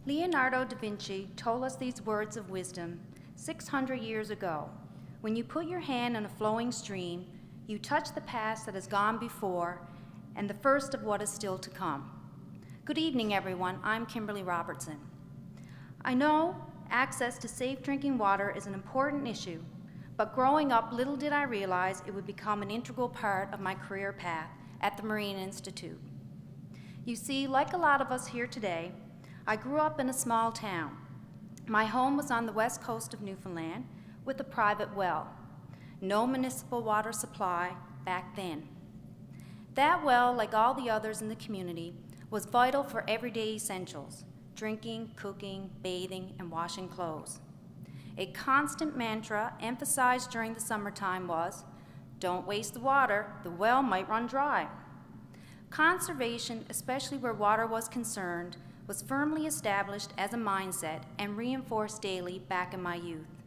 Leonardo da Vinci told us these words of wisdom 600 years ago. When you put your hand on a flowing stream, you touch the past that has gone before and the first of what is still to come. Good evening, everyone. I'm Kimberley Robertson. I know access to safe drinking water is an important issue, but growing up, little did I realize it would become an integral part of my career path at the Marine Institute. You see, like a lot of us here today, I grew up in a small town. My home was on the west coast of Newfoundland with a private well. No municipal water supply back then. That well, like all the others in the community, was vital for everyday essentials: drinking, cooking, bathing, and washing clothes. A constant mantra emphasized during the summertime was, "Don't waste the water, the well might run dry." Conservation, especially where water was concerned, was firmly established as a mindset and reinforced daily back in my youth.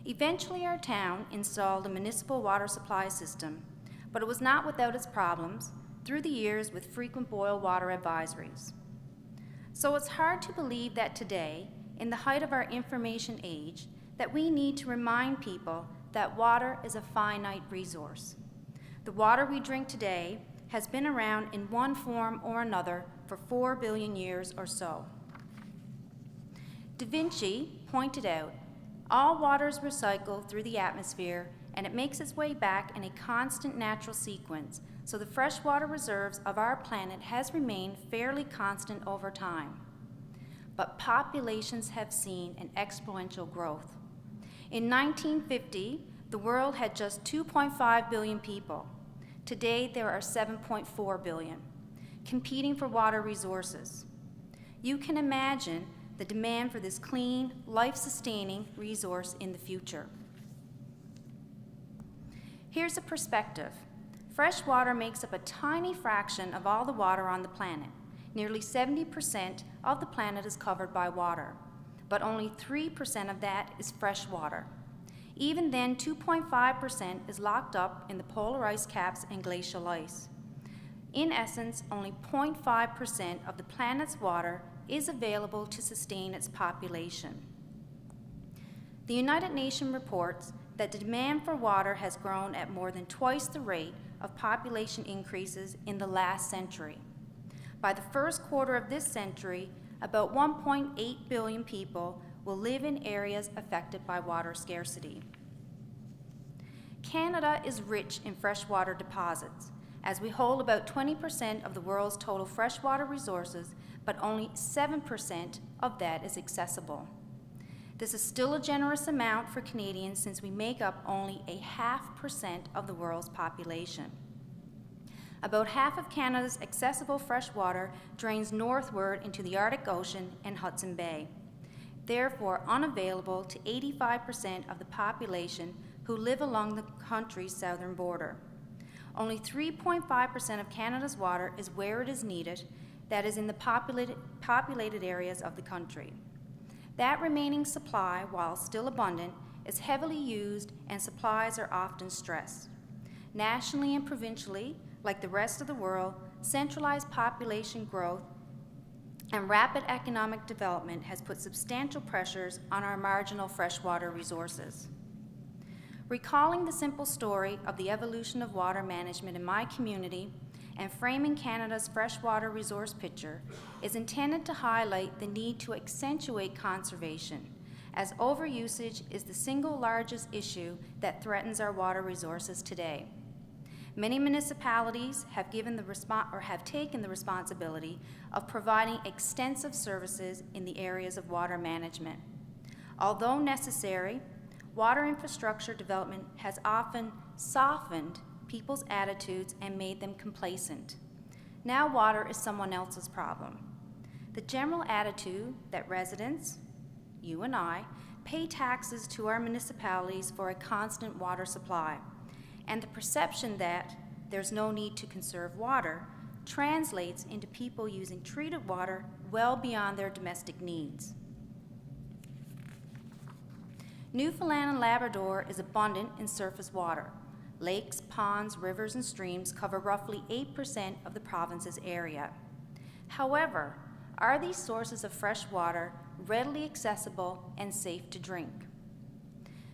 Eventually, our town installed a municipal water supply system, but it was not without its problems through the years with frequent boil water advisories. So it's hard to believe that today, in the height of our information age, that we need to remind people that water is a finite resource. The water we drink today has been around in one form or another for 4 billion years or so. Da Vinci pointed out, all water is recycled through the atmosphere and it makes its way back in a constant natural sequence, so the freshwater reserves of our planet has remained fairly constant over time. But populations have seen an exponential growth. In 1950, the world had just 2.5 billion people. Today, there are 7.4 billion, competing for water resources. You can imagine the demand for this clean, life-sustaining resource in the future. Here's a perspective. Fresh water makes up a tiny fraction of all the water on the planet. Nearly 70% of the planet is covered by water, but only 3% of that is fresh water. Even then, 2.5% is locked up in the polar ice caps and glacial ice. In essence, only 0.5% of the planet's water is available to sustain its population. The United Nations reports that the demand for water has grown at more than twice the rate of population increases in the last century. By the first quarter of this century, about 1.8 billion people will live in areas affected by water scarcity. Canada is rich in freshwater deposits, as we hold about 20% of the world's total freshwater resources, but only 7% of that is accessible. This is still a generous amount for Canadians since we make up only 0.5% of the world's population. About half of Canada's accessible fresh water drains northward into the Arctic Ocean and Hudson Bay, therefore unavailable to 85% of the population who live along the country's southern border. Only 3.5% of Canada's water is where it is needed, that is in the populated areas of the country. That remaining supply, while still abundant, is heavily used and supplies are often stressed. Nationally and provincially, like the rest of the world, centralized population growth and rapid economic development has put substantial pressures on our marginal freshwater resources. Recalling the simple story of the evolution of water management in my community and framing Canada's freshwater resource picture is intended to highlight the need to accentuate conservation, as overusage is the single largest issue that threatens our water resources today. Many municipalities have taken the responsibility of providing extensive services in the areas of water management. Although necessary, water infrastructure development has often softened people's attitudes and made them complacent. Now water is someone else's problem. The general attitude that residents, you and I, pay taxes to our municipalities for a constant water supply, and the perception that there's no need to conserve water translates into people using treated water well beyond their domestic needs. Newfoundland and Labrador is abundant in surface water. Lakes, ponds, rivers, and streams cover roughly 8% of the province's area. However, Are these sources of fresh water readily accessible and safe to drink?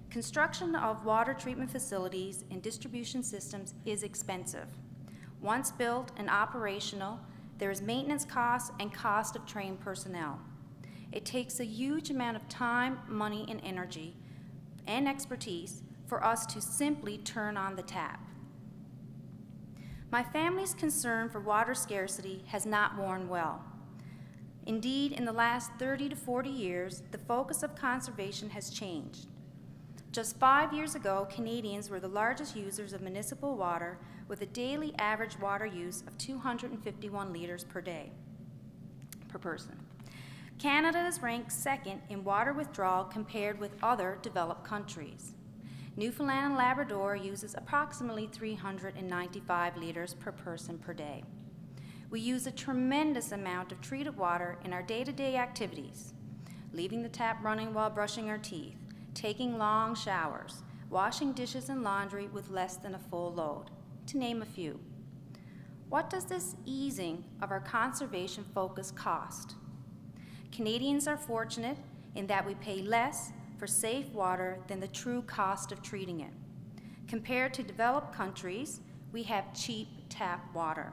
Construction of water treatment facilities and distribution systems is expensive. Once built and operational, there is maintenance costs and cost of trained personnel. It takes a huge amount of time, money, and energy and expertise for us to simply turn on the tap. My family's concern for water scarcity has not worn well. Indeed, in the last 30 to 40 years, the focus of conservation has changed. Just 5 years ago, Canadians were the largest users of municipal water with a daily average water use of 251 litres per day, per person. Canada is ranked second in water withdrawal compared with other developed countries. Newfoundland and Labrador uses approximately 395 litres per person per day. We use a tremendous amount of treated water in our day-to-day activities, leaving the tap running while brushing our teeth, taking long showers, washing dishes and laundry with less than a full load, to name a few. What does this easing of our conservation focus cost? Canadians are fortunate in that we pay less for safe water than the true cost of treating it. Compared to developed countries, we have cheap tap water.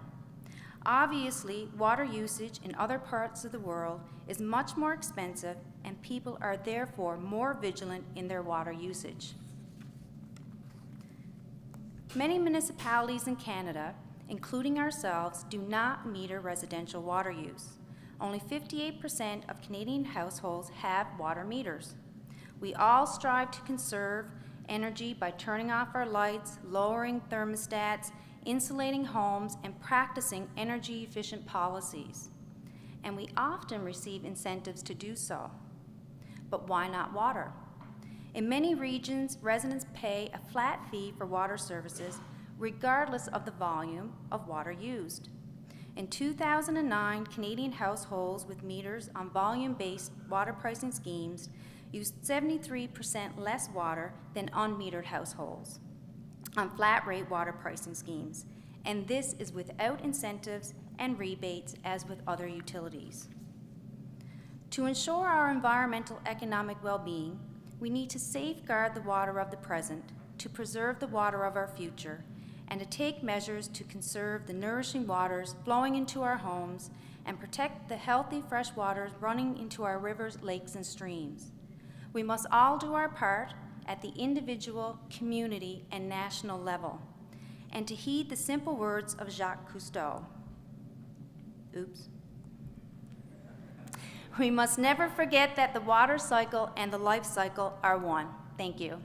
Obviously, water usage in other parts of the world is much more expensive, and people are therefore more vigilant in their water usage. Many municipalities in Canada, including ourselves, do not meter residential water use. Only 58% of Canadian households have water meters. We all strive to conserve energy by turning off our lights, lowering thermostats, insulating homes, and practicing energy-efficient policies. And we often receive incentives to do so. But why not water? In many regions, residents pay a flat fee for water services regardless of the volume of water used. In 2009, Canadian households with meters on volume-based water pricing schemes used 73% less water than unmetered households on flat-rate water pricing schemes, and this is without incentives and rebates as with other utilities. To ensure our environmental economic well-being, we need to safeguard the water of the present, to preserve the water of our future, and to take measures to conserve the nourishing waters flowing into our homes and protect the healthy fresh waters running into our rivers, lakes, and streams. We must all do our part at the individual, community, and national level, and to heed the simple words of Jacques Cousteau. Oops. We must never forget that the water cycle and the life cycle are one. Thank you.